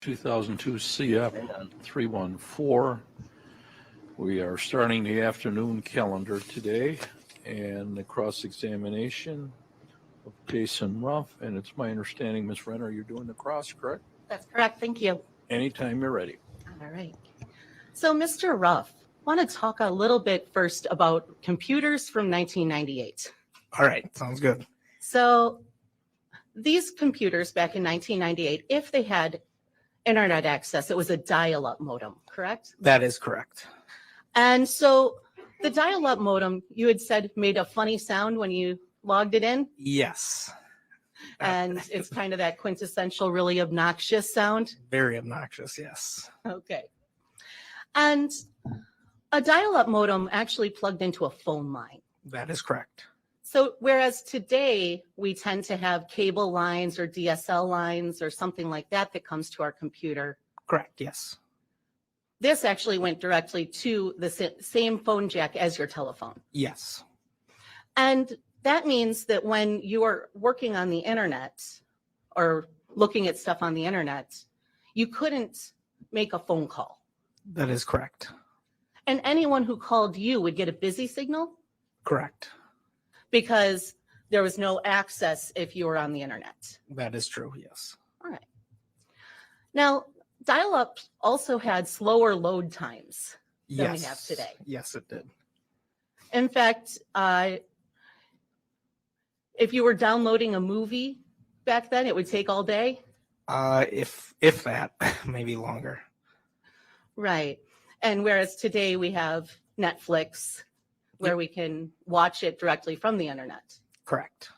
2002 CF 314. We are starting the afternoon calendar today and the cross-examination of Jason Ruff. And it's my understanding, Ms. Renner, you're doing the cross, correct? That's correct. Thank you. Anytime you're ready. All right. So, Mr. Ruff, I want to talk a little bit first about computers from 1998. All right, sounds good. So, these computers back in 1998, if they had internet access, it was a dial-up modem, correct? That is correct. And so the dial-up modem, you had said, made a funny sound when you logged it in, Yes. and it's kind of that quintessential, really obnoxious sound. Very obnoxious, yes. Okay. And a dial-up modem actually plugged into a phone line. That is correct. So whereas today we tend to have cable lines or DSL lines or something like that that comes to our computer, Correct, yes. this actually went directly to the same phone jack as your telephone. Yes. And that means that when you are working on the internet or looking at stuff on the internet, you couldn't make a phone call. That is correct. And anyone who called you would get a busy signal Correct. because there was no access if you were on the internet. That is true, yes. All right. Now, dial-up also had slower load times than we have today. Yes, it did. In fact, if you were downloading a movie back then, it would take all day. If that, maybe longer. Right. And whereas today we have Netflix, where we can watch it directly from the internet. Correct.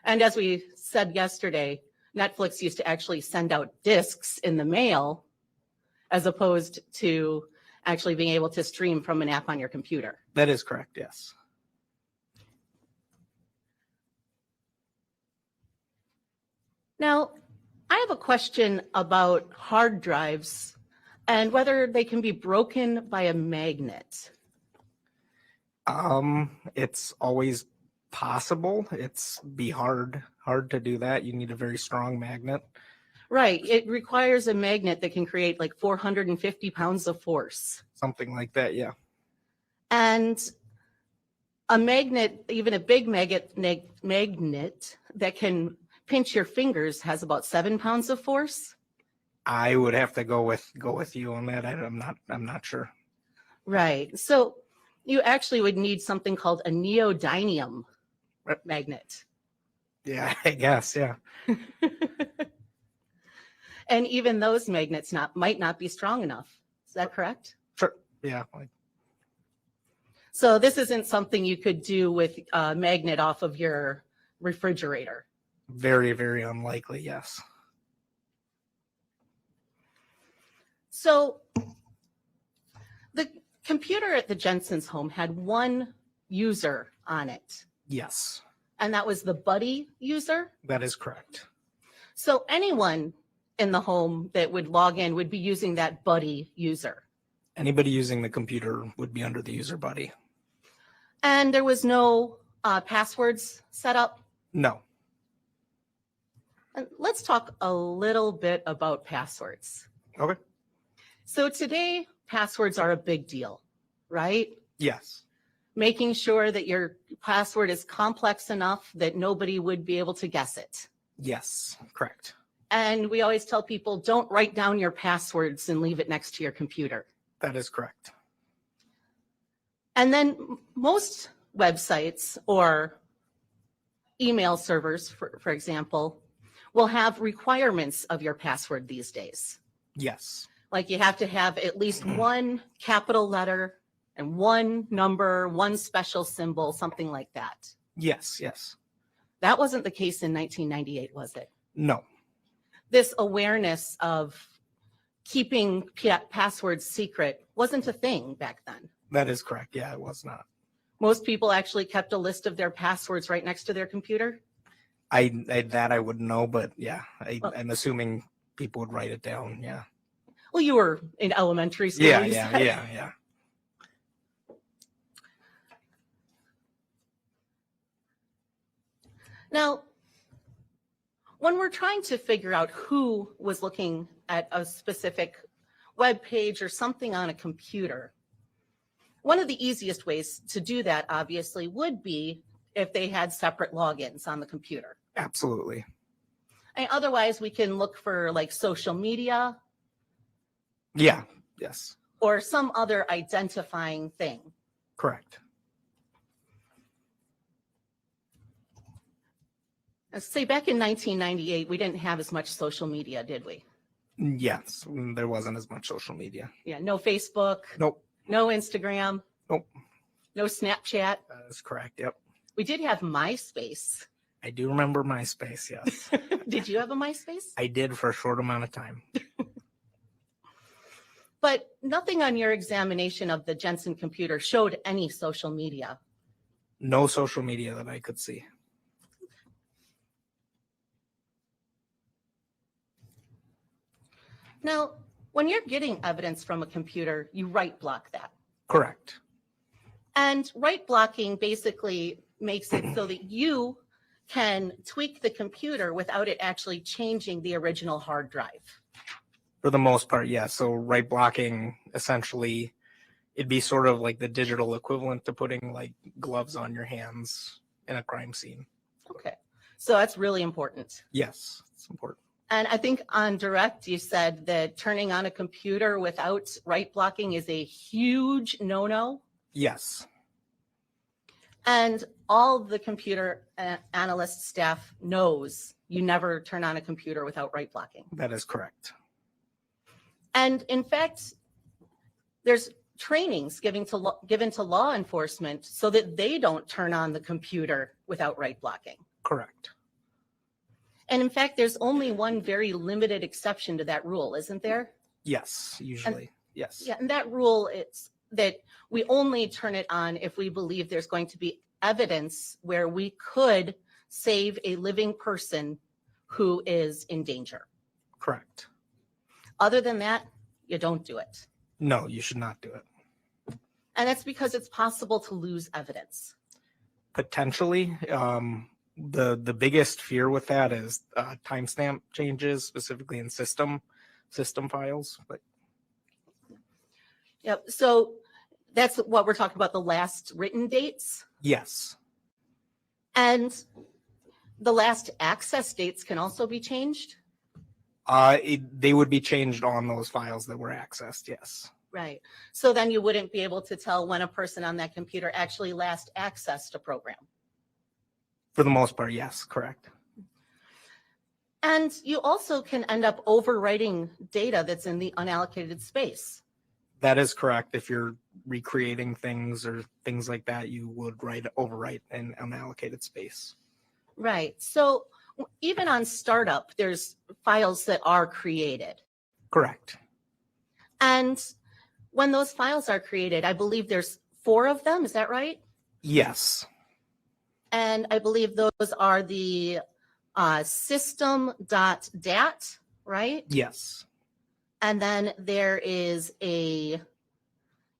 And as we said yesterday, Netflix used to actually send out discs in the mail as opposed to actually being able to stream from an app on your computer. That is correct, yes. Now, I have a question about hard drives and whether they can be broken by a magnet. It's always possible. It's be hard to do that. You need a very strong magnet. Right. It requires a magnet that can create like 450 pounds of force. Something like that, yeah. And a magnet, even a big magnet that can pinch your fingers has about 7 pounds of force. I would have to go with you on that. I'm not sure. Right. So you actually would need something called a neodymium magnet. Yeah, I guess, yeah. And even those magnets might not be strong enough. Is that correct? Sure. Yeah. So this isn't something you could do with a magnet off of your refrigerator. Very, very unlikely, yes. So the computer at the Jensen's home had one user on it, Yes, and that was the buddy user. that is correct. So anyone in the home that would log in would be using that buddy user. Anybody using the computer would be under the user buddy. And there was no passwords set up. No. And let's talk a little bit about passwords. Okay. So today, passwords are a big deal, right? Yes. Making sure that your password is complex enough that nobody would be able to guess it. Yes, correct. And we always tell people, don't write down your passwords and leave it next to your computer. That is correct. And then most websites or email servers, for example, will have requirements of your password these days. Yes. Like you have to have at least one capital letter and one number, one special symbol, something like that. Yes, yes. That wasn't the case in 1998, was it? No. This awareness of keeping passwords secret wasn't a thing back then. That is correct. Yeah, it was not. Most people actually kept a list of their passwords right next to their computer. I wouldn't know, but yeah, I'm assuming people would write it down. Yeah. Well, you were in elementary school. Yeah. Now, when we're trying to figure out who was looking at a specific web page or something on a computer, one of the easiest ways to do that, obviously, would be if they had separate logins on the computer. Absolutely. And otherwise, we can look for like social media Yeah. Yes. or some other identifying thing. Correct. Let's say back in 1998, we didn't have as much social media, did we? Yes. There wasn't as much social media. Yeah, no Facebook, Nope. no Instagram, Nope. no Snapchat. That is correct. Yep. We did have MySpace. I do remember MySpace. Yes. Did you have a MySpace? I did for a short amount of time. But nothing on your examination of the Jensen computer showed any social media. No social media that I could see. Now, when you're getting evidence from a computer, you write block that. Correct. And write blocking basically makes it so that you can tweak the computer without it actually changing the original hard drive. For the most part, yeah. So write blocking, essentially, it'd be sort of like the digital equivalent to putting like gloves on your hands in a crime scene. Okay, so that's really important. Yes, it's important. And I think on direct, you said that turning on a computer without write blocking is a huge no-no. Yes. And all the computer analyst staff knows you never turn on a computer without write blocking. That is correct. And in fact, there's trainings given to law enforcement so that they don't turn on the computer without write blocking. Correct. And in fact, there's only one very limited exception to that rule, isn't there? Yes, usually. Yes. Yeah, and that rule is that we only turn it on if we believe there's going to be evidence where we could save a living person who is in danger. Correct. Other than that, you don't do it. No, you should not do it. And that's because it's possible to lose evidence. Potentially. The biggest fear with that is timestamp changes, specifically in system files. But Yep. So that's what we're talking about, the last written dates. yes, And the last access dates can also be changed. they would be changed on those files that were accessed. Yes. Right. So then you wouldn't be able to tell when a person on that computer actually last accessed a program. For the most part, yes, correct. And you also can end up overwriting data that's in the unallocated space. That is correct. If you're recreating things or things like that, you would overwrite in unallocated space. Right. So even on startup, there's files that are created. Correct. And when those files are created, I believe there's 4 of them. Is that right? Yes. And I believe those are the system.dat, right? Yes. And then there is a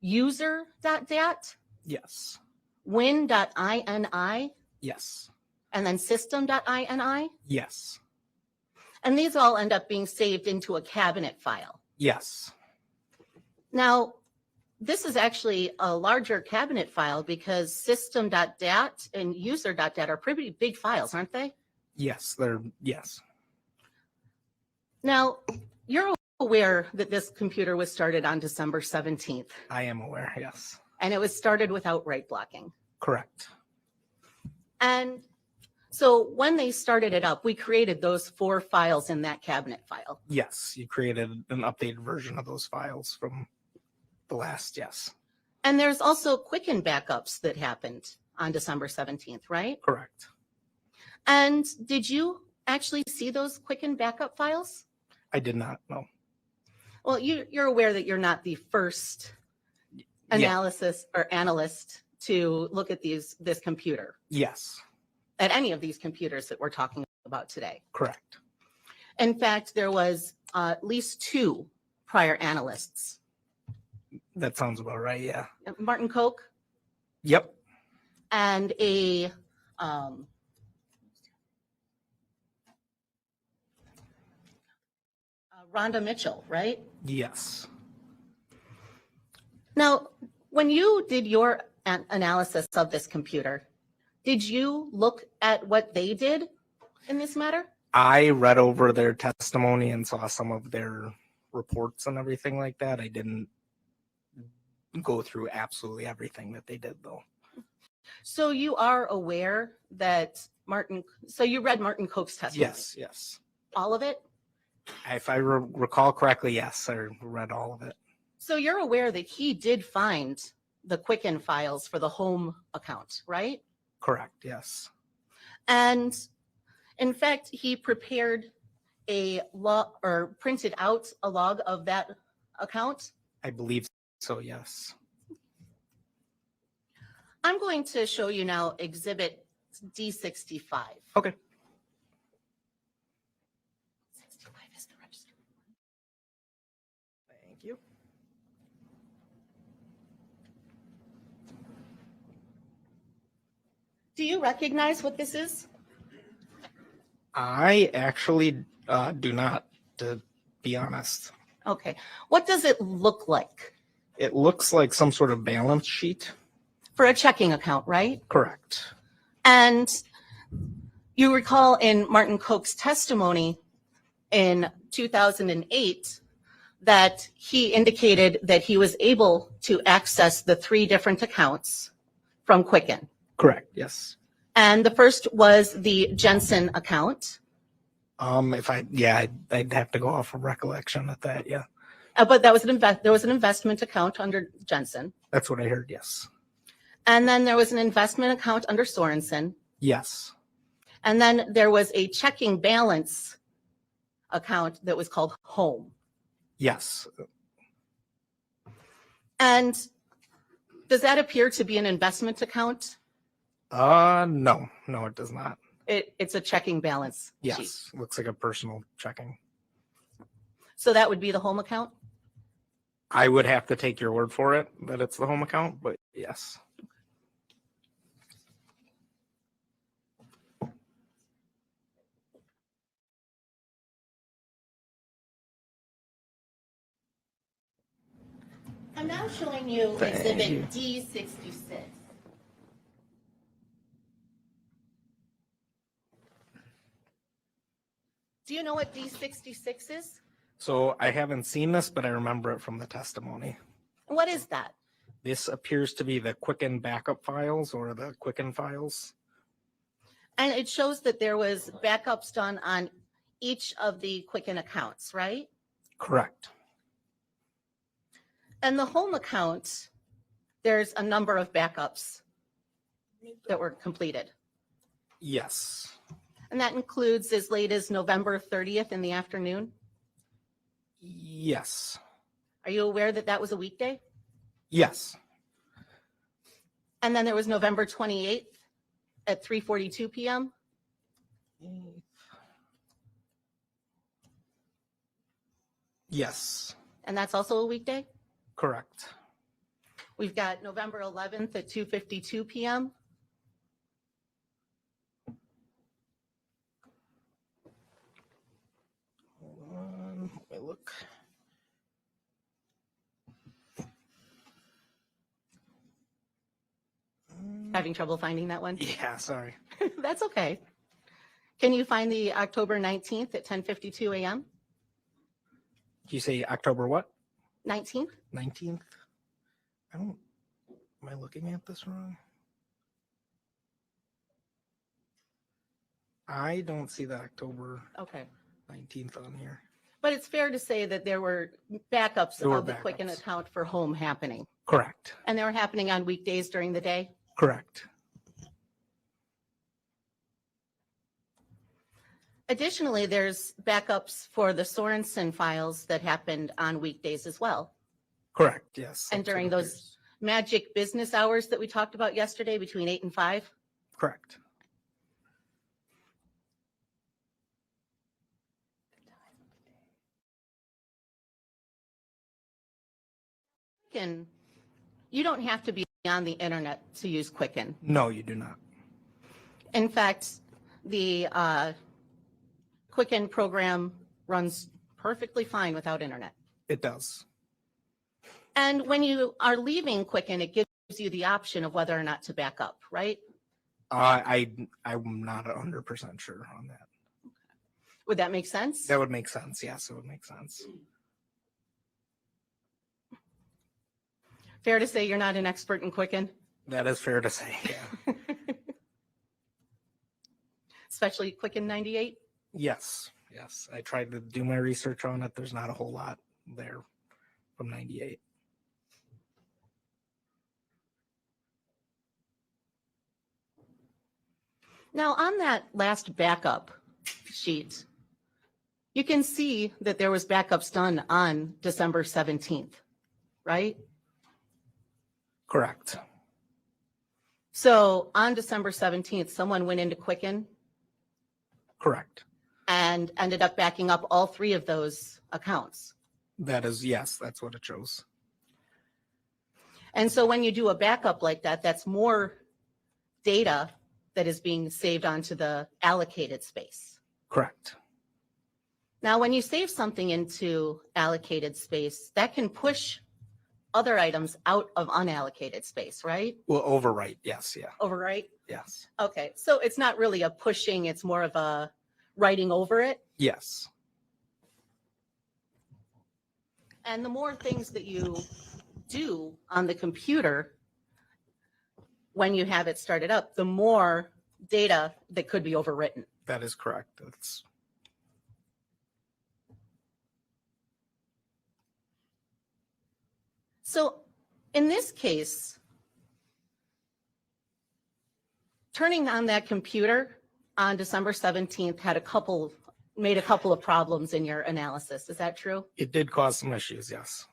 user.dat, Yes. win.ini, Yes. and then system.ini. Yes. And these all end up being saved into a cabinet file. Yes. Now, this is actually a larger cabinet file because system.dat and user.dat are pretty big files, aren't they? Yes. Yes. Now, you're aware that this computer was started on December 17th, I am aware. Yes. and it was started without write blocking. Correct. And so when they started it up, we created those 4 files in that cabinet file. Yes. You created an updated version of those files from the last. Yes. And there's also Quicken backups that happened on December 17th, right? Correct. And did you actually see those Quicken backup files? I did not know. Well, you're aware that you're not the first analyst to look at this computer, Yes. at any of these computers that we're talking about today. Correct. In fact, there was at least 2 prior analysts. That sounds about right. Yeah. Martin Koch Yep. and a Rhonda Mitchell, right? Yes. Now, when you did your analysis of this computer, did you look at what they did in this matter? I read over their testimony and saw some of their reports and everything like that. I didn't go through absolutely everything that they did, though. So you are aware that so you read Martin Koch's testimony? Yes, yes. All of it? If I recall correctly, yes, I read all of it. So you're aware that he did find the Quicken files for the home account, right? Correct, yes. And in fact, he prepared a log or printed out a log of that account. I believe so, yes. I'm going to show you now Exhibit D65. Okay. 65 is the register. Thank you. Do you recognize what this is? I actually do not, to be honest. Okay. What does it look like? It looks like some sort of balance sheet. For a checking account, right? Correct. And you recall in Martin Koch's testimony in 2008 that he indicated that he was able to access the 3 different accounts from Quicken. Correct, yes. And the first was the Jensen account. I'd have to go off of recollection at that, yeah. But that was there was an investment account under Jensen. That's what I heard, yes. And then there was an investment account under Sorensen. Yes. And then there was a checking balance account that was called Home. Yes. And does that appear to be an investment account? No, it does not. It's a checking balance sheet. Yes, looks like a personal checking. So that would be the home account? I would have to take your word for it that it's the home account, but yes. I'm now showing you Thank Exhibit you. D66. Do you know what D66 is? So I haven't seen this, but I remember it from the testimony. What is that? This appears to be the Quicken backup files or the Quicken files. And it shows that there was backups done on each of the Quicken accounts, right? Correct. And the home account, there's a number of backups that were completed. Yes. And that includes as late as November 30th in the afternoon. Yes. Are you aware that that was a weekday? Yes. And then there was November 28th at 3:42 p.m. Yes. And that's also a weekday. Correct. We've got November 11th at 2:52 p.m. Hold on. Let me look. Having trouble finding that one? Yeah, sorry. That's okay. Can you find the October 19th at 10:52 a.m.? Did you say October what? 19th? 19th? Am I looking at this wrong? I don't see the October Okay. 19th on here. But it's fair to say that there were backups There were of the Quicken backups. account for home happening. Correct. And they were happening on weekdays during the day? Correct. Additionally, there's backups for the Sorensen files that happened on weekdays as well. Correct, yes. And That's what during it those appears. magic business hours that we talked about yesterday between 8 and 5? Correct. And you don't have to be on the internet to use Quicken. No, you do not. In fact, the Quicken program runs perfectly fine without internet. It does. And when you are leaving Quicken, it gives you the option of whether or not to back up, right? I'm not 100% sure on that. Would that make sense? That would make sense. Yes, it would make sense. Fair to say you're not an expert in Quicken, That is fair to say. Yeah. especially Quicken 98? Yes. Yes. I tried to do my research on it. There's not a whole lot there from 98. Now, on that last backup sheet, you can see that there was backups done on December 17th, right? Correct. So on December 17th, someone went into Quicken Correct. and ended up backing up all 3 of those accounts. That is, yes, that's what it shows. And so when you do a backup like that, that's more data that is being saved onto the allocated space. Correct. Now, when you save something into allocated space, that can push other items out of unallocated space, right? Well, overwrite. Yes. Yeah. Overwrite? Yes. Okay, so it's not really a pushing, it's more of a writing over it. Yes. And the more things that you do on the computer when you have it started up, the more data that could be overwritten. That is correct. That's So in this case, turning on that computer on December 17th made a couple of problems in your analysis. Is that true? it did cause some issues. Yes.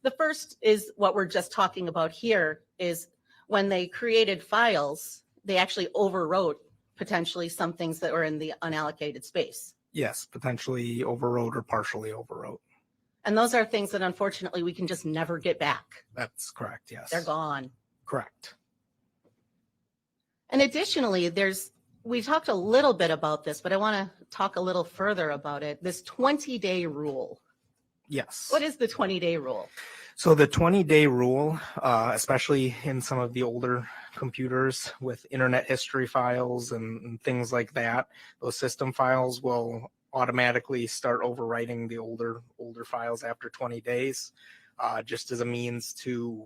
The first is what we're just talking about here is when they created files, they actually overwrote potentially some things that were in the unallocated space. Yes. Potentially overwrote or partially overwrote. And those are things that unfortunately we can just never get back. That's correct. Yes. They're gone. Correct. And additionally, we talked a little bit about this, but I want to talk a little further about it. This 20-day rule. Yes. What is the 20-day rule? So the 20-day rule, especially in some of the older computers with internet history files and things like that, those system files will automatically start overwriting the older files after 20 days, just as a means to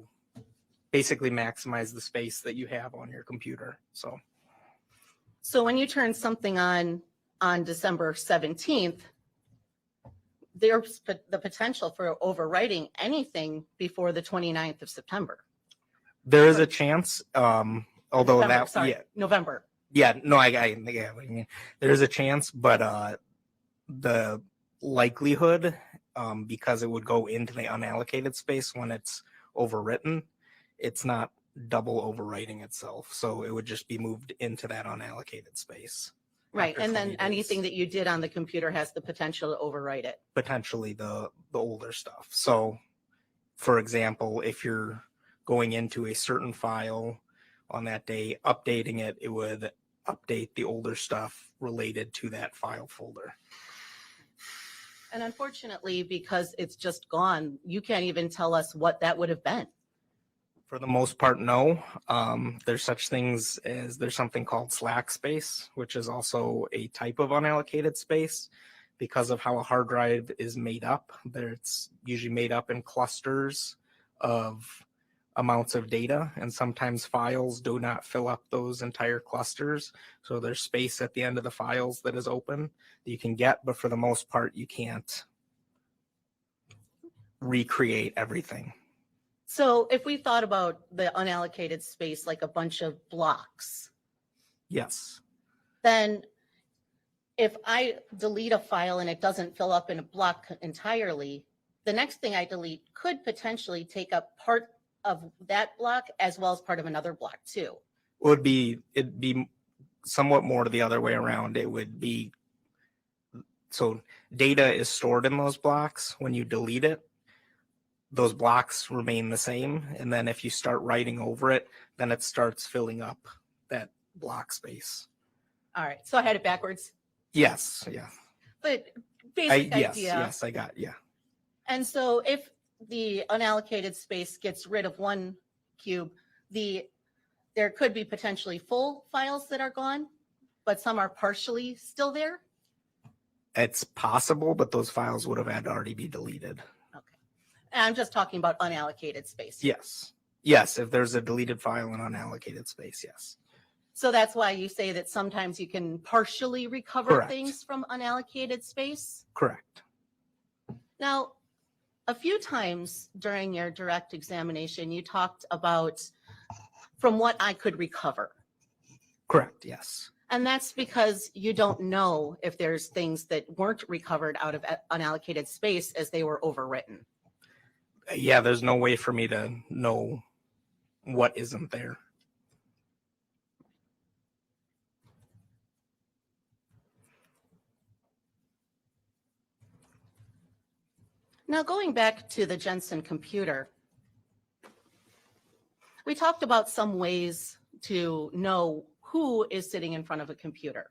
basically maximize the space that you have on your computer. So when you turn something on December 17th, there's the potential for overwriting anything before the 29th of September. There is a chance, although November. Yeah, no, I there is a chance, but the likelihood, because it would go into the unallocated space when it's overwritten, it's not double overwriting itself. So it would just be moved into that unallocated space. Right, after and 20 then anything days. that you did on the computer has the potential to overwrite it. Potentially the older stuff. So, for example, if you're going into a certain file on that day, updating it, it would update the older stuff related to that file folder. And unfortunately, because it's just gone, you can't even tell us what that would have been. For the most part, no. There's something called slack space, which is also a type of unallocated space. Because of how a hard drive is made up, it's usually made up in clusters of amounts of data, and sometimes files do not fill up those entire clusters. So there's space at the end of the files that is open that you can get, but for the most part, you can't recreate everything. So if we thought about the unallocated space like a bunch of blocks, Yes. then if I delete a file and it doesn't fill up in a block entirely, the next thing I delete could potentially take up part of that block as well as part of another block too. It'd be somewhat more to the other way around. It would be, so data is stored in those blocks. When you delete it, those blocks remain the same. And then if you start writing over it, then it starts filling up that block space. All right, so I had it backwards. Yes. Yeah. But basic yes, idea. yes, I got, yeah. And so if the unallocated space gets rid of one cube, there could be potentially full files that are gone, but some are partially still there. It's possible, but those files would have had to already be deleted. Okay. And I'm just talking about unallocated space here. Yes. Yes, if there's a deleted file in unallocated space, yes. So that's why you say that sometimes you can partially recover Correct. things from unallocated space. Correct. Now, a few times during your direct examination, you talked about from what I could recover. Correct, yes. And that's because you don't know if there's things that weren't recovered out of unallocated space as they were overwritten. Yeah, there's no way for me to know what isn't there. Now, going back to the Jensen computer, we talked about some ways to know who is sitting in front of a computer.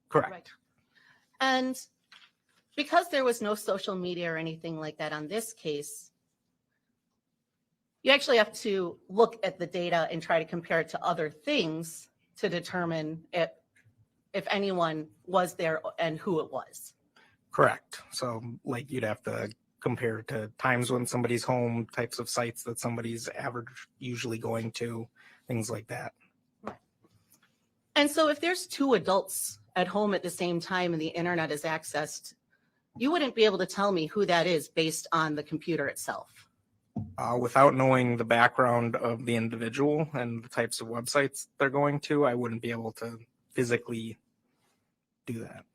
Correct. Right. And because there was no social media or anything like that on this case, you actually have to look at the data and try to compare it to other things to determine if anyone was there and who it was. Correct. So like you'd have to compare to times when somebody's home, types of sites that somebody's usually going to, things like that. And so if there's two adults at home at the same time and the internet is accessed, you wouldn't be able to tell me who that is based on the computer itself. Without knowing the background of the individual and the types of websites they're going to, I wouldn't be able to physically do that.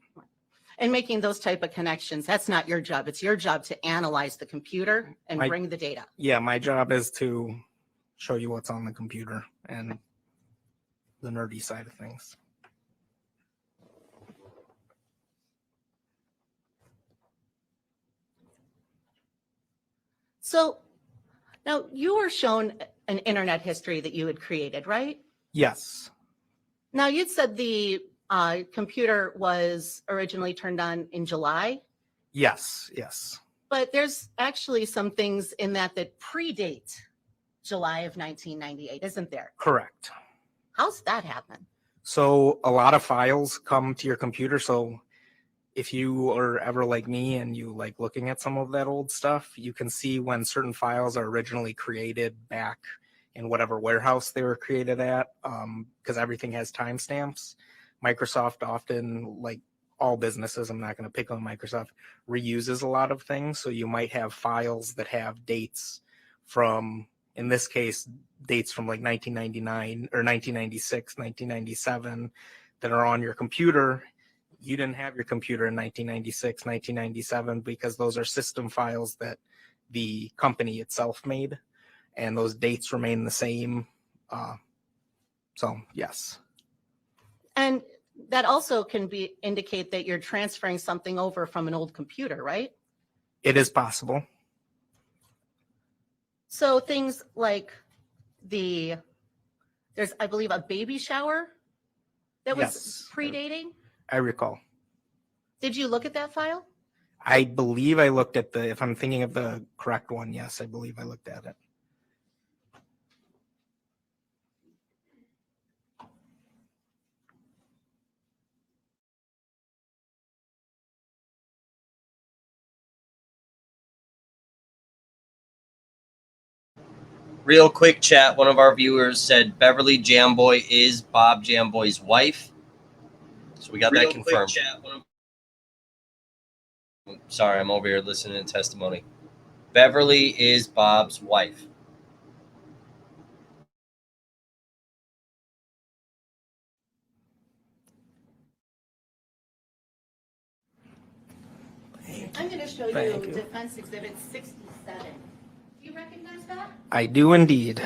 And making those type of connections, that's not your job. It's your job to analyze the computer and bring the data. Yeah, my job is to show you what's on the computer and the nerdy side of things. So now you were shown an internet history that you had created, right? Yes. Now you'd said the computer was originally turned on in July, Yes. Yes. but there's actually some things in that predate July of 1998, isn't there? Correct. How's that happen? So a lot of files come to your computer. So if you are ever like me and you like looking at some of that old stuff, you can see when certain files are originally created back in whatever warehouse they were created at, because everything has timestamps. Microsoft often, like all businesses, I'm not going to pick on Microsoft, reuses a lot of things. So you might have files that have dates from, in this case, dates from like 1999 or 1996, 1997 that are on your computer. You didn't have your computer in 1996, 1997, because those are system files that the company itself made, and those dates remain the same. So yes. And that also can indicate that you're transferring something over from an old computer, right? It is possible. So things like there's, I believe, a baby shower that was Yes. predating. I recall. Did you look at that file? I believe I looked at if I'm thinking of the correct one, yes, I believe I looked at it. Real quick chat. One of our viewers said Beverly Jamboy is Bob Jamboy's wife. So we got that confirmed. Sorry, I'm over here listening to testimony. Beverly is Bob's wife. I'm going to show Thank you you. Defense Exhibit 67. Do you recognize that? I do indeed.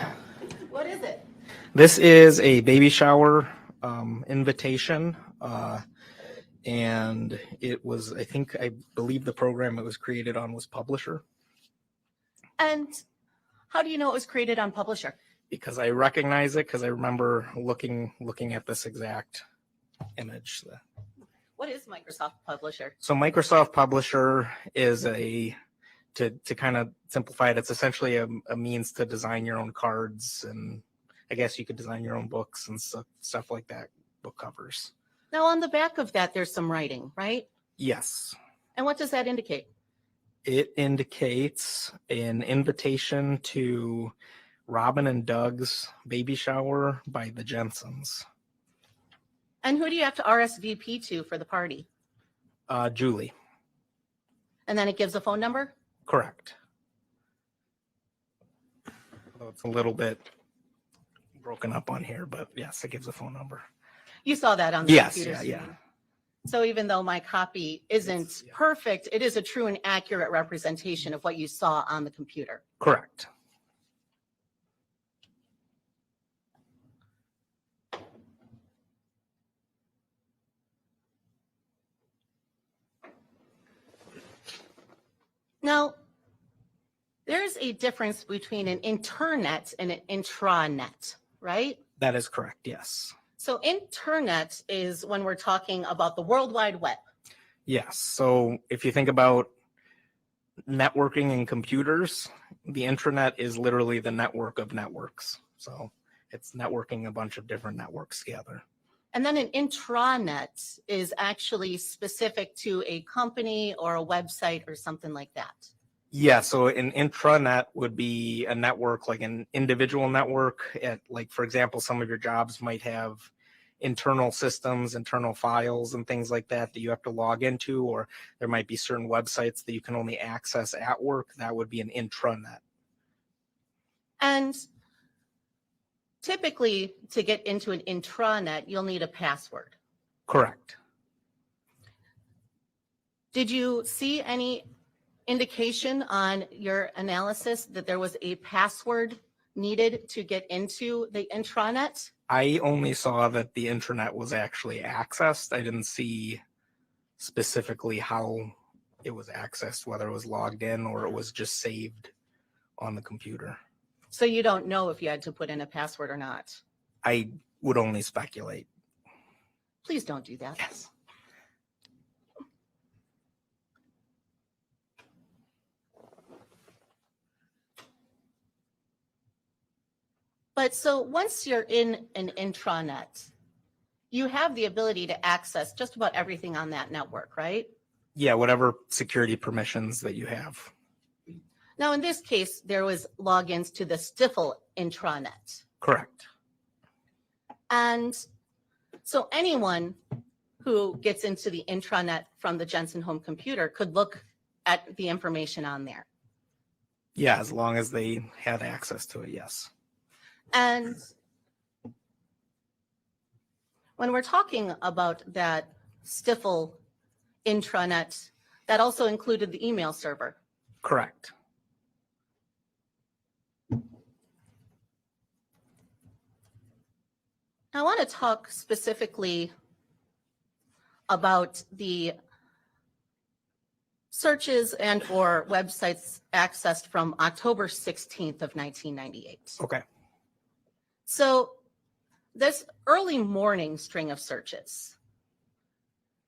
What is it? This is a baby shower invitation, and it was, I believe the program it was created on was Publisher, And how do you know it was created on Publisher? because I recognize it because I remember looking at this exact image. What is Microsoft Publisher? So Microsoft Publisher is to kind of simplify it, it's essentially a means to design your own cards, and I guess you could design your own books and stuff like that, book covers. Now, on the back of that, there's some writing, right? Yes. And what does that indicate? It indicates an invitation to Robin and Doug's baby shower by the Jensens. And who do you have to RSVP to for the party? Julie. And then it gives a phone number? Correct. Although it's a little bit broken up on here, but yes, it gives a phone number. You saw that on the Yes, computer yeah, screen. yeah. So even though my copy isn't Yeah. perfect, it is a true and accurate representation of what you saw on the computer. Correct. Now, there's a difference between an internet and an intranet, right? That is correct, yes. So internet is when we're talking about the World Wide Web. Yes. So if you think about networking and computers, the intranet is literally the network of networks. So it's networking a bunch of different networks together. And then an intranet is actually specific to a company or a website or something like that. Yeah, so an intranet would be a network, like an individual network. Like, for example, some of your jobs might have internal systems, internal files, and things like that that you have to log into, or there might be certain websites that you can only access at work. That would be an intranet. And typically, to get into an intranet, you'll need a password. Correct. Did you see any indication on your analysis that there was a password needed to get into the intranet? I only saw that the intranet was actually accessed. I didn't see specifically how it was accessed, whether it was logged in or it was just saved on the computer. So you don't know if you had to put in a password or not. I would only speculate. Please don't do that. Yes. But so once you're in an intranet, you have the ability to access just about everything on that network, right? Yeah, whatever security permissions that you have. Now, in this case, there was logins to the Stifel intranet. Correct. And so anyone who gets into the intranet from the Jensen home computer could look at the information on there. Yeah, as long as they had access to it, yes. And when we're talking about that Stifel intranet, that also included the email server. Correct. I want to talk specifically about the searches and or websites accessed from October 16th of 1998. Okay. So this early morning string of searches,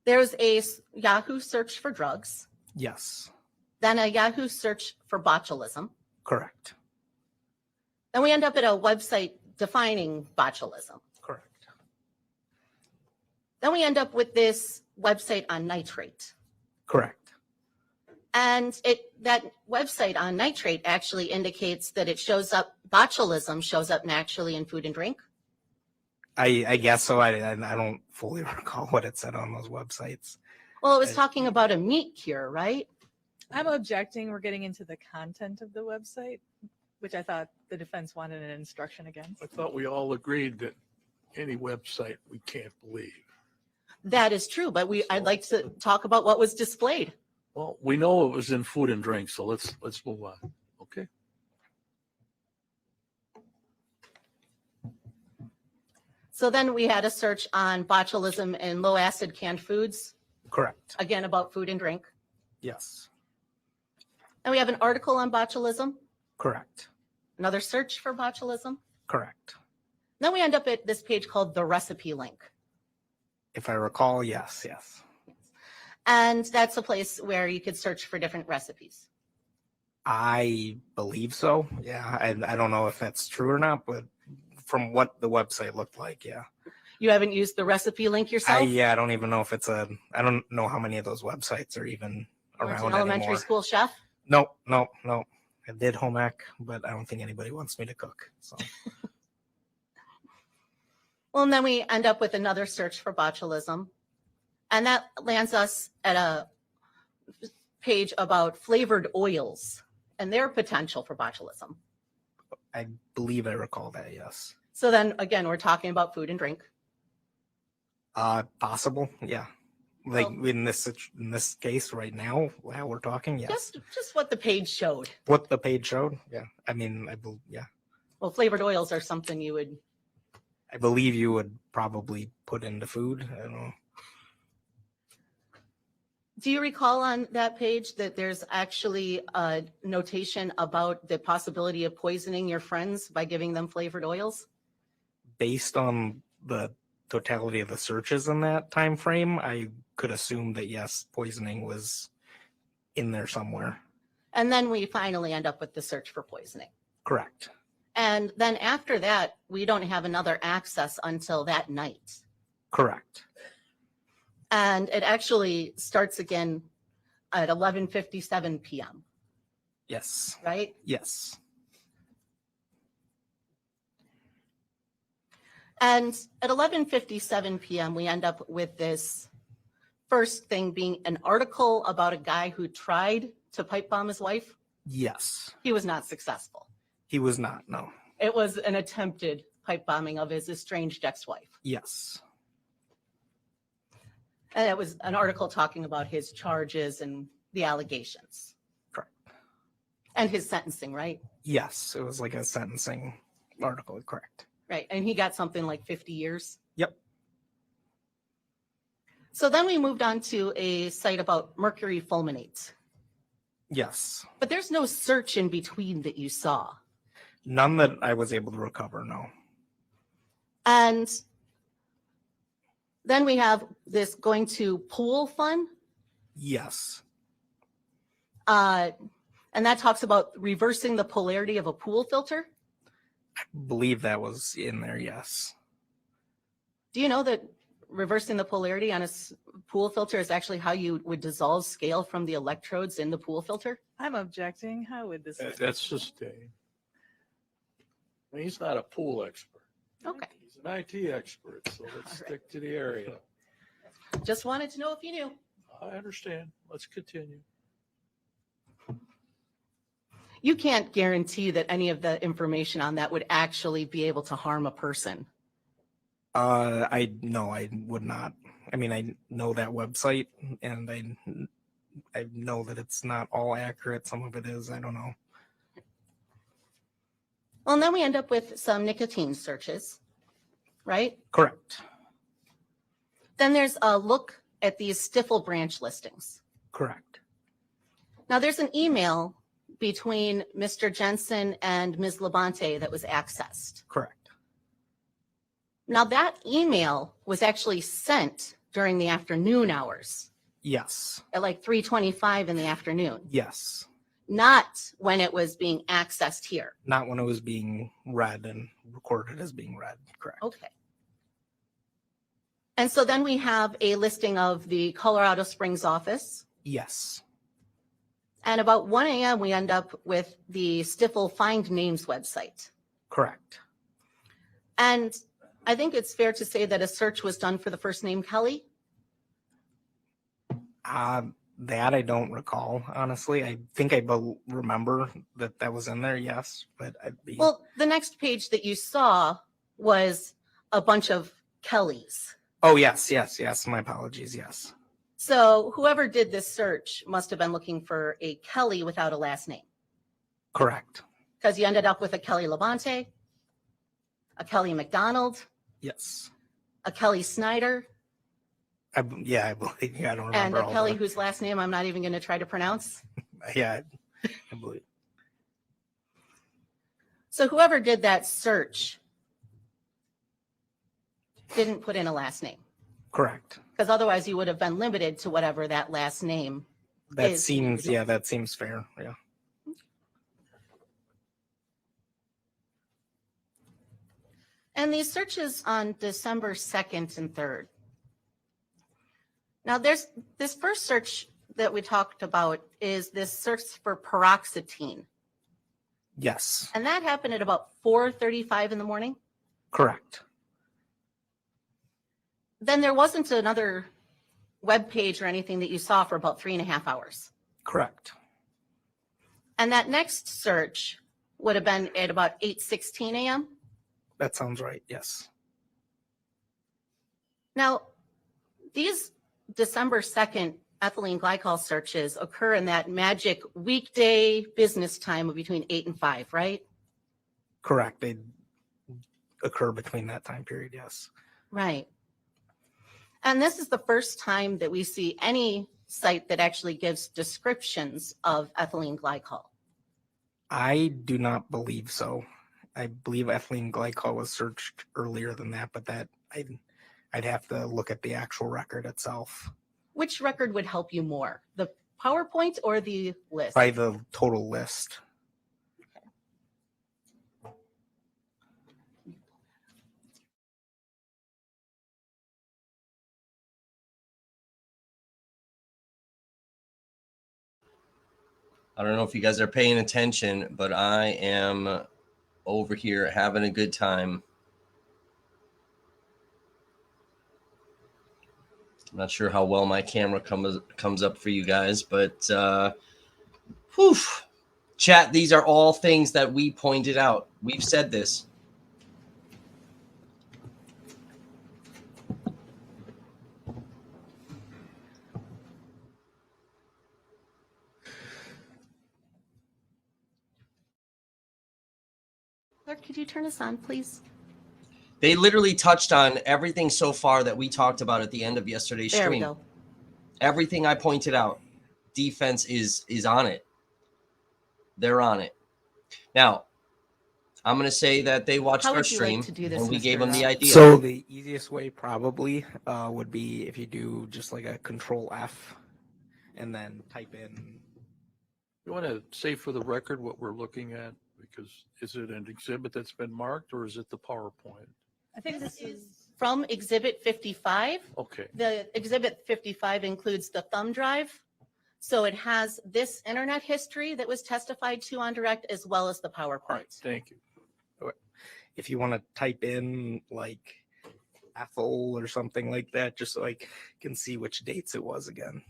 there's a Yahoo search for drugs, Yes. then a Yahoo search for botulism. Correct. Then we end up at a website defining botulism. Correct. Then we end up with this website on nitrate. Correct. And that website on nitrate actually indicates that it shows up, botulism shows up naturally in food and drink. I guess so. I don't fully recall what it said on those websites. Well, it was talking about a meat cure, right? I'm objecting. We're getting into the content of the website, which I thought the defense wanted an instruction against. I thought we all agreed that any website we can't believe. That is true, but I'd like to talk about what was displayed. Well, we know it was in food and drink, so let's move on. Okay. So then we had a search on botulism and low acid canned foods, Correct. again about food and drink. Yes. And we have an article on botulism, Correct. another search for botulism. Correct. Then we end up at this page called the recipe link. If I recall, yes. And that's a place where you could search for different recipes. I believe so. Yeah, I don't know if that's true or not, but from what the website looked like, yeah. You haven't used the recipe link yourself? I don't even know if it's I don't know how many of those websites are even Or it's around an elementary anymore. school chef? No. I did home ec, but I don't think anybody wants me to cook. So Well, and then we end up with another search for botulism. And that lands us at a page about flavored oils and their potential for botulism. I believe I recall that, yes. So then again, we're talking about food and drink. Possible, yeah. Like Well- in this case right now, while we're talking, yes. Just what the page showed. What the page showed, yeah. I mean, yeah. Well, flavored oils are something you would, I believe you would probably put into food. I don't know. do you recall on that page that there's actually a notation about the possibility of poisoning your friends by giving them flavored oils? Based on the totality of the searches in that time frame, I could assume that yes, poisoning was in there somewhere. And then we finally end up with the search for poisoning. Correct. And then after that, we don't have another access until that night. Correct. And it actually starts again at 11:57 p.m., Yes. right? Yes. And at 11:57 p.m., we end up with this first thing being an article about a guy who tried to pipe bomb his wife. Yes. He was not successful. He was not. No. It was an attempted pipe bombing of his estranged ex-wife. Yes. And it was an article talking about his charges and the allegations. Correct. And his sentencing, right? Yes. It was like a sentencing article. Correct. Right. And he got something like 50 years. Yep. So then we moved on to a site about mercury fulminate. Yes. But there's no search in between that you saw. None that I was able to recover. No. And then we have this going to pool fun. Yes. And that talks about reversing the polarity of a pool filter. I believe that was in there. Yes. Do you know that reversing the polarity on a pool filter is actually how you would dissolve scale from the electrodes in the pool filter? I'm objecting. How would this? That's just he's not a pool expert. Okay. He's an IT expert, so let's All right. stick to the area. Just wanted to know if you knew. I understand. Let's continue. You can't guarantee that any of the information on that would actually be able to harm a person. I would not. I mean, I know that website, and I know that it's not all accurate. Some of it is. I don't know. Well, and then we end up with some nicotine searches, right? Correct. Then there's a look at these Stifel branch listings. Correct. Now, there's an email between Mr. Jensen and Ms. Labonte that was accessed. Correct. Now, that email was actually sent during the afternoon hours Yes. at like 3:25 in the afternoon, Yes. not when it was being accessed here. Not when it was being read and recorded as being read. Correct. Okay. And so then we have a listing of the Colorado Springs office. Yes. And about 1 a.m., we end up with the Stifel Find Names website. Correct. And I think it's fair to say that a search was done for the first name Kelly. That I don't recall, honestly. I think I remember that was in there, yes, but I'd be. Well, the next page that you saw was a bunch of Kellys. Oh, yes. My apologies. Yes. So whoever did this search must have been looking for a Kelly without a last name, Correct. because you ended up with a Kelly Labonte, a Kelly McDonald, Yes. a Kelly Snyder, I believe. I don't remember. and a all Kelly the- whose last name I'm not even going to try to pronounce. Yeah, I believe. So whoever did that search didn't put in a last name. Correct. Because otherwise you would have been limited to whatever that last name. That is seems, the yeah, that seems fair. Yeah. And these searches on December 2nd and 3rd. Now there's this first search that we talked about is this search for paroxetine. Yes. And that happened at about 4:35 in the morning. Correct. Then there wasn't another web page or anything that you saw for about 3.5 hours. Correct. And that next search would have been at about 8:16 a.m. That sounds right. Yes. Now, these December 2nd ethylene glycol searches occur in that magic weekday business time of between 8 and 5, right? Correct. They occur between that time period. Yes. Right. And this is the first time that we see any site that actually gives descriptions of ethylene glycol. I do not believe so. I believe ethylene glycol was searched earlier than that, but that I'd have to look at the actual record itself. Which record would help you more, the PowerPoint or the list? By the total list. I don't know if you guys are paying attention, but I am over here having a good time. I'm not sure how well my camera comes up for you guys, but whew. Chat, these are all things that we pointed out. We've said this. Clerk, could you turn us on, please? They literally touched on everything so far that we talked about at the end of yesterday's There we stream. go. Everything I pointed out, defense is on it. They're on it. Now, I'm going to say that they watched How our would you like stream to do this, and we Mr. gave them the idea. So the easiest way probably would be if you do just like a Control F and then type in. You want to say for the record what we're looking at? Because is it an exhibit that's been marked or is it the PowerPoint? I think This this is, is from Exhibit 55. Okay. The Exhibit 55 includes the thumb drive. So it has this internet history that was testified to on direct as well as the All right. PowerPoint. Thank you. If you want to type in like Ethel or something like that, just so I can see which dates it was again.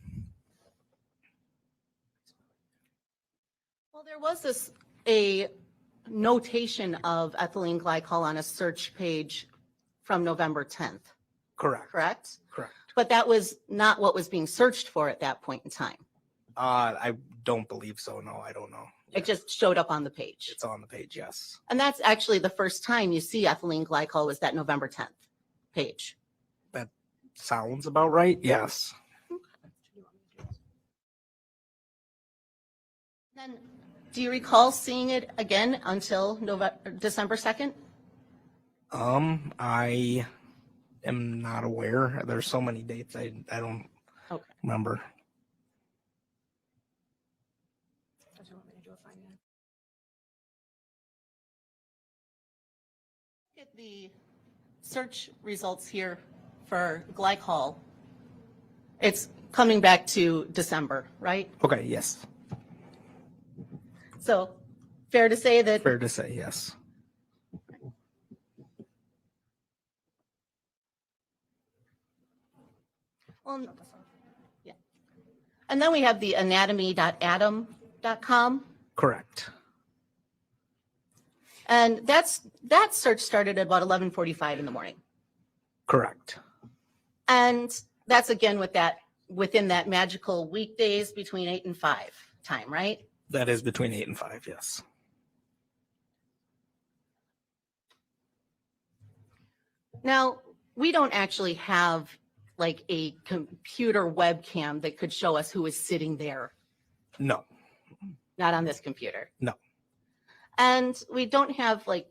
Well, there was a notation of ethylene glycol on a search page from November 10th, Correct. correct? Correct. But that was not what was being searched for at that point in time. I don't believe so. No, I don't know. It just showed up on the page. It's on the page. Yes. And that's actually the first time you see ethylene glycol was that November 10th page. That sounds about right. Yes. Then, do you recall seeing it again until December 2nd? I am not aware. There's so many dates. I don't remember. Look at the search results here for glycol. It's coming back to December, right? Okay. Yes. So fair to say that Fair to say. Yes. well, yeah. And then we have the anatomy.atom.com. Correct. And that search started at about 11:45 in the morning. Correct. And that's again within that magical weekdays between 8 and 5 time, right? That is between 8 and 5. Yes. Now, we don't actually have like a computer webcam that could show us who is sitting there, No. not on this computer. No. And we don't have like,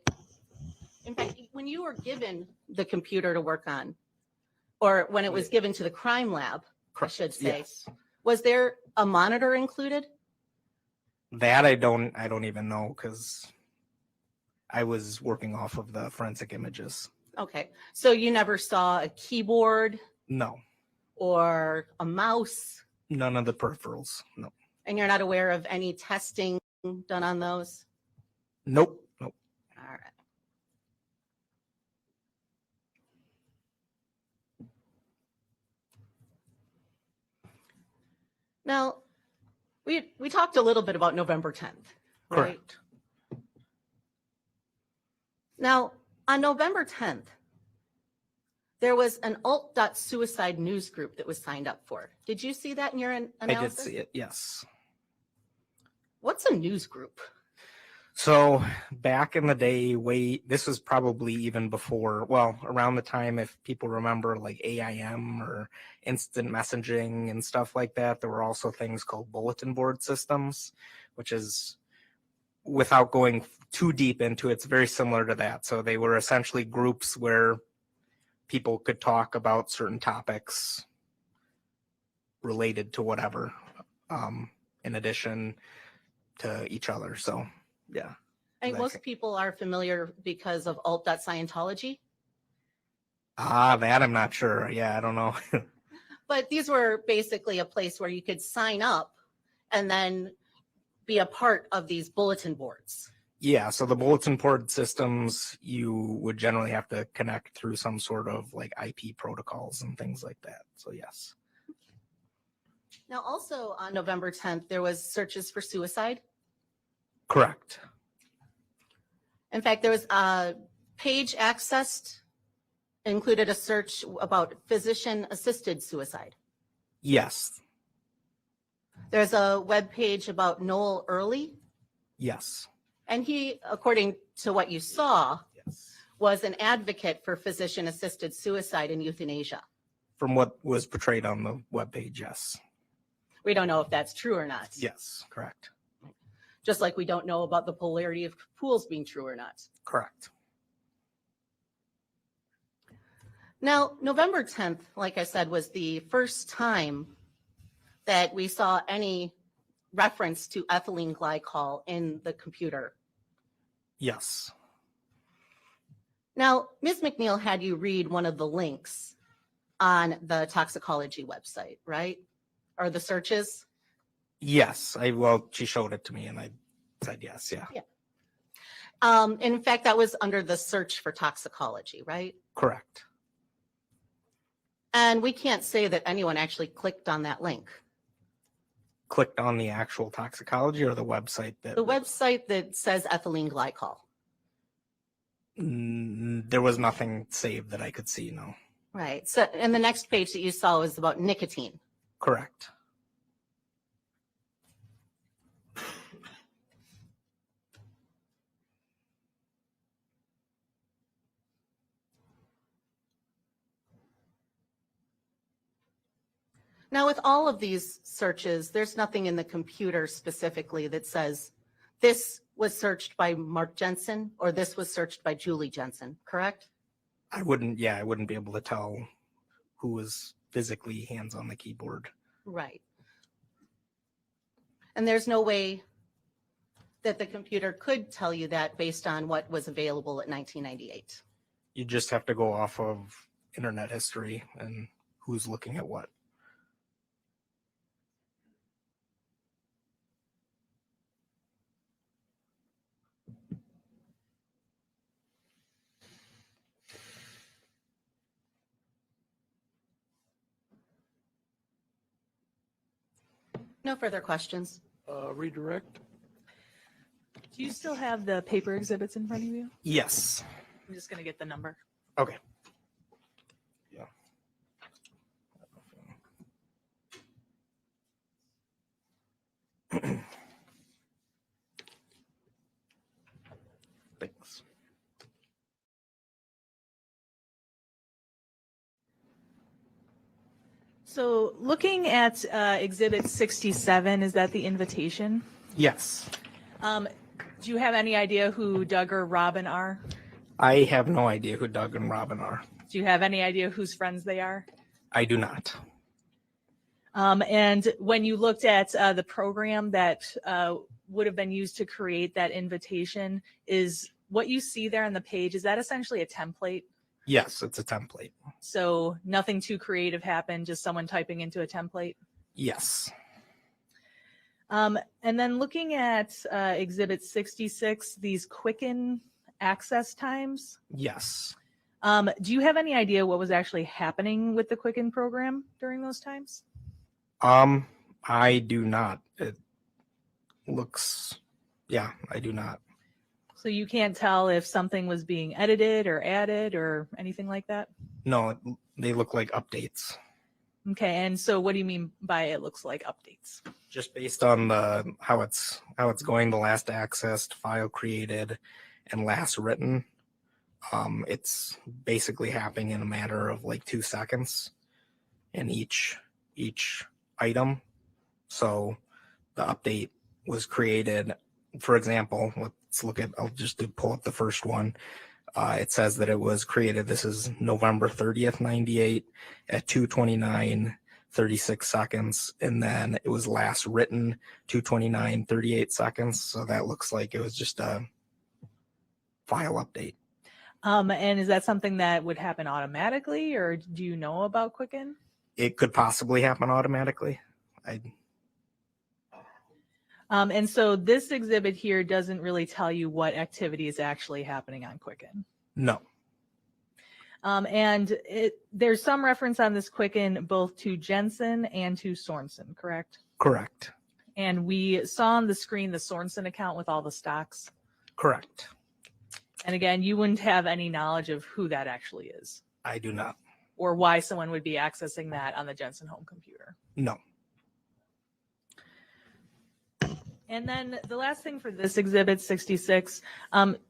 in fact, when you were given the computer to work on, or when it was given to the crime lab, I should say, Yes. was there a monitor included? That I don't even know because I was working off of the forensic images. Okay, so you never saw a keyboard No, or a mouse, none of the peripherals. No. and you're not aware of any testing done on those? Nope. Nope. All right. Now, we talked a little bit about November 10th, right? Correct. Now, on November 10th, there was an alt.suicide news group that was signed up for. Did you see that in your analysis? I did see it. Yes. What's a news group? So back in the day, this was probably even before, well, around the time, if people remember, like AIM or instant messaging and stuff like that, there were also things called bulletin board systems, which is, without going too deep into it, it's very similar to that. So they were essentially groups where people could talk about certain topics related to whatever, in addition to each other. So, yeah. I think most people are familiar because of alt.scientology, That I'm not sure. Yeah, I don't know. but these were basically a place where you could sign up and then be a part of these bulletin boards. Yeah, so the bulletin board systems, you would generally have to connect through some sort of like IP protocols and things like that. So yes. Now, also on November 10th, there was searches for suicide. Correct. In fact, there was a page accessed, included a search about physician-assisted suicide. Yes. There's a web page about Noel Early, Yes. and he, according to what you saw, Yes. was an advocate for physician-assisted suicide and euthanasia. From what was portrayed on the webpage, yes. We don't know if that's true or not. Yes, correct. Just like we don't know about the polarity of pools being true or not. Correct. Now, November 10th, like I said, was the first time that we saw any reference to ethylene glycol in the computer. Yes. Now, Ms. McNeil had you read one of the links on the toxicology website, right? Or the searches? Yes. She showed it to me and I said yes. Yeah. In fact, that was under the search for toxicology, right? Correct. And we can't say that anyone actually clicked on that link. Clicked on the actual toxicology or the website that The website that says ethylene glycol. There was nothing saved that I could see, no. Right. So, and the next page that you saw was about nicotine. Correct. Now, with all of these searches, there's nothing in the computer specifically that says this was searched by Mark Jensen or this was searched by Julie Jensen, correct? I wouldn't be able to tell who was physically hands on the keyboard. Right. And there's no way that the computer could tell you that based on what was available at 1998. You just have to go off of internet history and who's looking at what. No further questions. Redirect. Do you still have the paper exhibits in front of you? Yes. I'm just going to get the number. Okay. Yeah. Thanks. So looking at Exhibit 67, is that the invitation? Yes. Do you have any idea who Doug or Robin are? I have no idea who Doug and Robin are. Do you have any idea whose friends they are? I do not. And when you looked at the program that would have been used to create that invitation, is what you see there on the page, is that essentially a template? Yes, it's a template. So nothing too creative happened, just someone typing into a template? Yes. And then looking at Exhibit 66, these Quicken access times, Yes. do you have any idea what was actually happening with the Quicken program during those times? I do not. It looks, yeah, I do not. So you can't tell if something was being edited or added or anything like that? No, they look like updates. Okay, and so what do you mean by it looks like updates? Just based on the how it's going, the last accessed, file created, and last written. It's basically happening in a matter of like 2 seconds in each item. So the update was created. For example, let's look at. I'll just pull up the first one. It says that it was created. This is November 30th, 98 at 2:29:36 seconds. And then it was last written 2:29:38 seconds. So that looks like it was just a file update. And is that something that would happen automatically, or do you know about Quicken? It could possibly happen automatically. And so this exhibit here doesn't really tell you what activity is actually happening on Quicken. No. And there's some reference on this Quicken both to Jensen and to Sorensen, correct? Correct. And we saw on the screen the Sorensen account with all the stocks. Correct. And again, you wouldn't have any knowledge of who that actually is I do not. or why someone would be accessing that on the Jensen home computer. No. And then the last thing for this exhibit 66,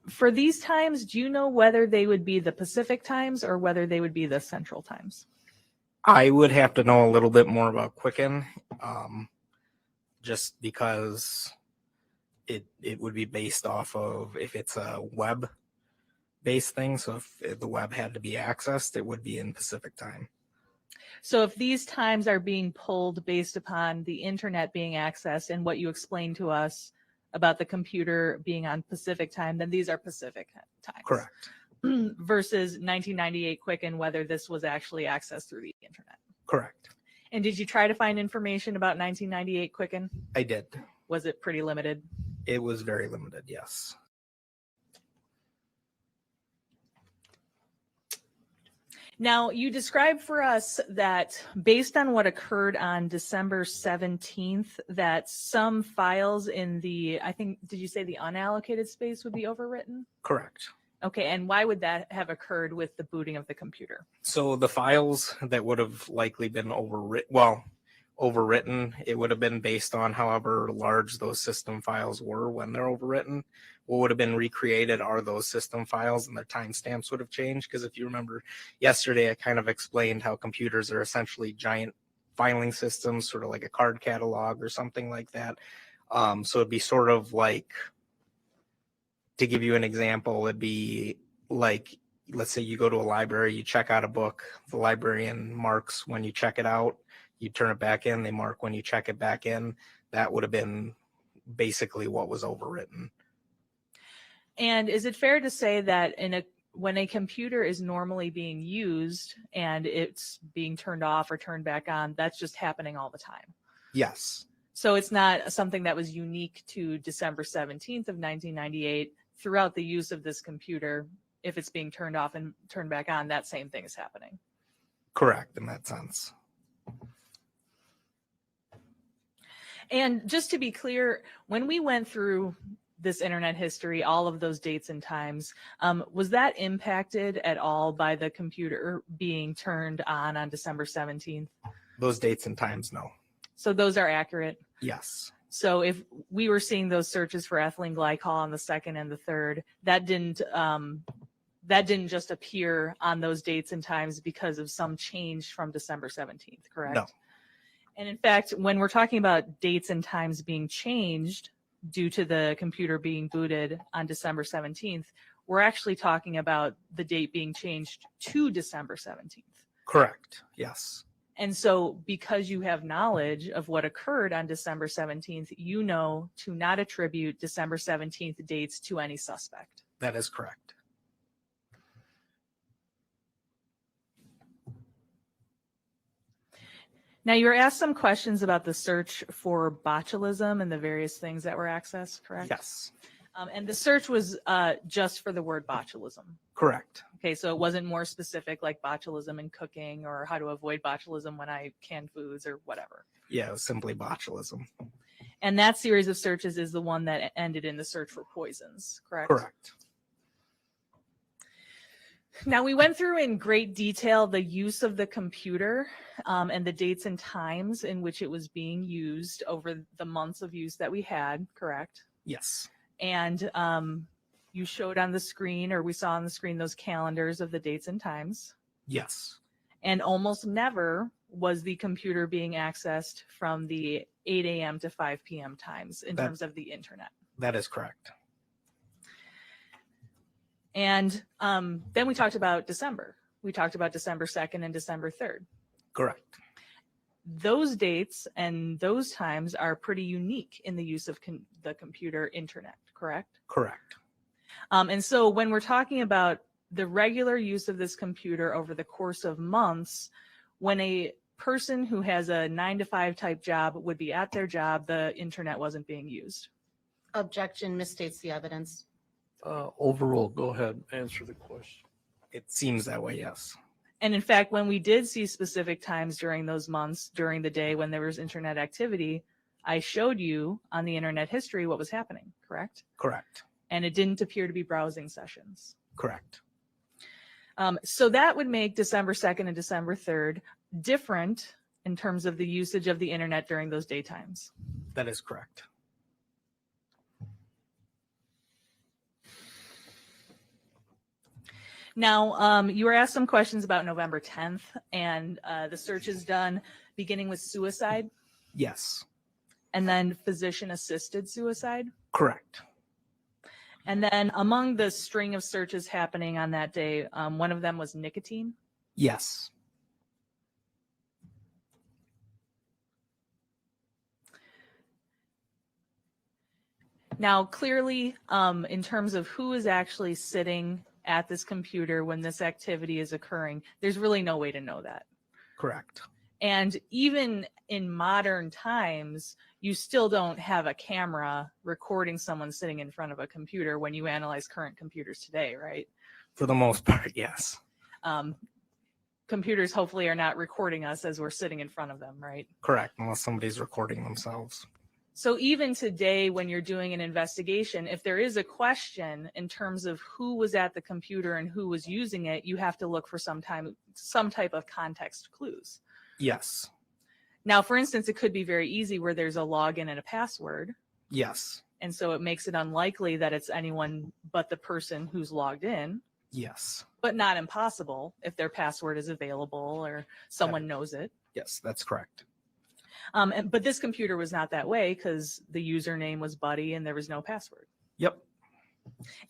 for these times, do you know whether they would be the Pacific times or whether they would be the Central times? I would have to know a little bit more about Quicken, just because it would be based off of if it's a web-based thing. So if the web had to be accessed, it would be in Pacific time. So if these times are being pulled based upon the internet being accessed and what you explained to us about the computer being on Pacific time, then these are Pacific times. Correct. Versus 1998 Quicken, whether this was actually accessed through the internet. Correct. And did you try to find information about 1998 Quicken? I did. Was it pretty limited? It was very limited, yes. Now, you described for us that based on what occurred on December 17th, that some files in the, I think, did you say the unallocated space would be overwritten? Correct. Okay, and why would that have occurred with the booting of the computer? So the files that would have likely been overwritten, it would have been based on however large those system files were when they're overwritten. What would have been recreated are those system files, and their timestamps would have changed. Because if you remember yesterday, I kind of explained how computers are essentially giant filing systems, sort of like a card catalog or something like that. So it'd be sort of like, to give you an example, it'd be like, let's say you go to a library, you check out a book, the librarian marks when you check it out, you turn it back in, they mark when you check it back in. That would have been basically what was overwritten. And is it fair to say that when a computer is normally being used and it's being turned off or turned back on, that's just happening all the time? Yes. So it's not something that was unique to December 17th of 1998. Throughout the use of this computer, if it's being turned off and turned back on, that same thing is happening. Correct, in that sense. And just to be clear, when we went through this internet history, all of those dates and times, was that impacted at all by the computer being turned on December 17th? Those dates and times, no. So those are accurate? Yes. So if we were seeing those searches for ethylene glycol on the 2nd and the 3rd, that didn't just appear on those dates and times because of some change from December 17th, correct? No. And in fact, when we're talking about dates and times being changed due to the computer being booted on December 17th, we're actually talking about the date being changed to December 17th. Correct. Yes. And so because you have knowledge of what occurred on December 17th, you know to not attribute December 17th dates to any suspect. That is correct. Now, you were asked some questions about the search for botulism and the various things that were accessed, correct? Yes. And the search was just for the word botulism. Correct. Okay, so it wasn't more specific like botulism in cooking or how to avoid botulism when I can foods or whatever. Yeah, it was simply botulism. And that series of searches is the one that ended in the search for poisons, correct? Correct. Now, we went through in great detail the use of the computer and the dates and times in which it was being used over the months of use that we had, correct? Yes. And you showed on the screen, or we saw on the screen, those calendars of the dates and times. Yes. And almost never was the computer being accessed from the 8 a.m. to 5 p.m. times in terms of the internet. That is correct. And then we talked about December. We talked about December 2nd and December 3rd. Correct. Those dates and those times are pretty unique in the use of the computer internet, correct? Correct. And so when we're talking about the regular use of this computer over the course of months, when a person who has a 9-to-5 type job would be at their job, the internet wasn't being used. Objection, misstates the evidence. Overall, go ahead, answer the question. It seems that way, yes. And in fact, when we did see specific times during those months, during the day when there was internet activity, I showed you on the internet history what was happening, correct? Correct. And it didn't appear to be browsing sessions. Correct. So that would make December 2nd and December 3rd different in terms of the usage of the internet during those daytimes. That is correct. Now, you were asked some questions about November 10th, and the search is done beginning with suicide Yes. and then physician-assisted suicide. Correct. And then among the string of searches happening on that day, one of them was nicotine. Yes. Now, clearly, in terms of who is actually sitting at this computer when this activity is occurring, there's really no way to know that. Correct. And even in modern times, you still don't have a camera recording someone sitting in front of a computer when you analyze current computers today, right? For the most part, yes. Computers hopefully are not recording us as we're sitting in front of them, right? Correct. Unless somebody's recording themselves. So even today, when you're doing an investigation, if there is a question in terms of who was at the computer and who was using it, you have to look for some type of context clues. Yes. Now, for instance, it could be very easy where there's a login and a password. Yes. And so it makes it unlikely that it's anyone but the person who's logged in, Yes. but not impossible if their password is available or someone knows it. Yes, that's correct. But this computer was not that way because the username was Buddy and there was no password. Yep.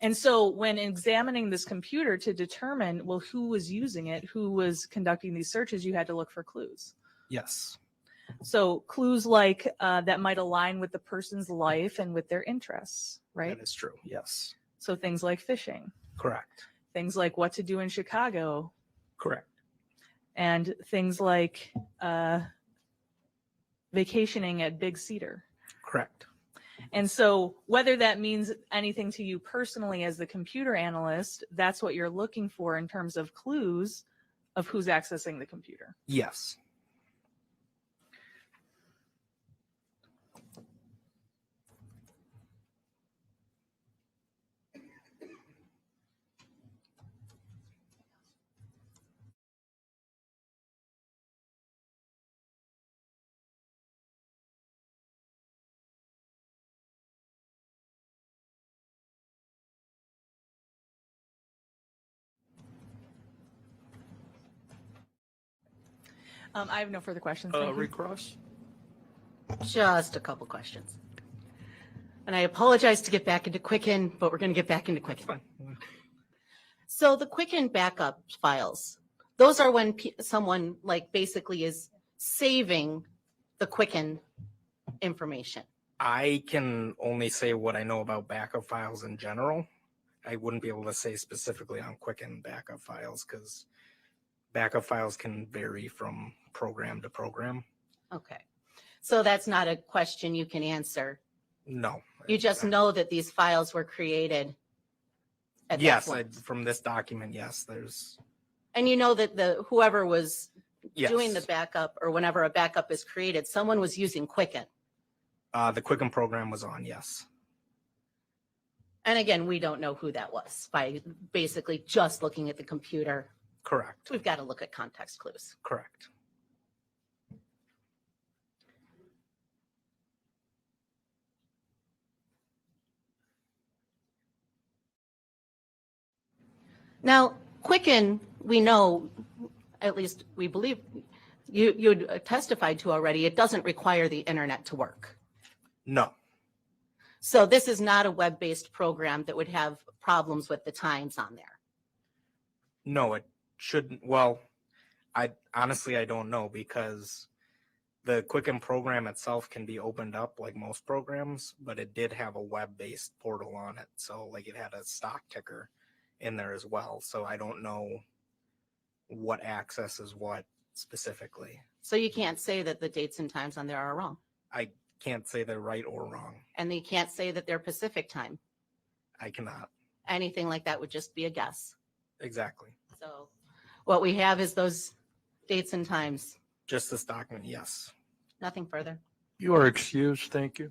And so when examining this computer to determine, well, who was using it, who was conducting these searches, you had to look for clues. Yes. So clues like that might align with the person's life and with their interests, right? That is true. Yes. So things like fishing, Correct. things like what to do in Chicago, Correct. and things like vacationing at Big Cedar. Correct. And so whether that means anything to you personally as the computer analyst, that's what you're looking for in terms of clues of who's accessing the computer. Yes. I have no further questions. Thank you. Recross? Just a couple questions. And I apologize to get back into Quicken, but we're going to get back into Quicken. Fine. So the Quicken backup files, those are when someone like basically is saving the Quicken information. I can only say what I know about backup files in general. I wouldn't be able to say specifically on Quicken backup files because backup files can vary from program to program. Okay. So that's not a question you can answer. No. You just know that these files were created at Yes, that point. from this document, yes, there's And you know that whoever was yes. doing the backup, or whenever a backup is created, someone was using Quicken. The Quicken program was on, yes. And again, we don't know who that was by basically just looking at the computer. Correct. We've got to look at context clues. Correct. Now, Quicken, we know, at least we believe, you testified to already, it doesn't require the internet to work. No. So this is not a web-based program that would have problems with the times on there. No, it shouldn't. Well, I don't know because the Quicken program itself can be opened up like most programs, but it did have a web-based portal on it. So like it had a stock ticker in there as well. So I don't know what accesses what specifically. So you can't say that the dates and times on there are wrong. I can't say they're right or wrong. And you can't say that they're Pacific time. I cannot. Anything like that would just be a guess. Exactly. So what we have is those dates and times, Just this document, yes. nothing further. You are excused. Thank you.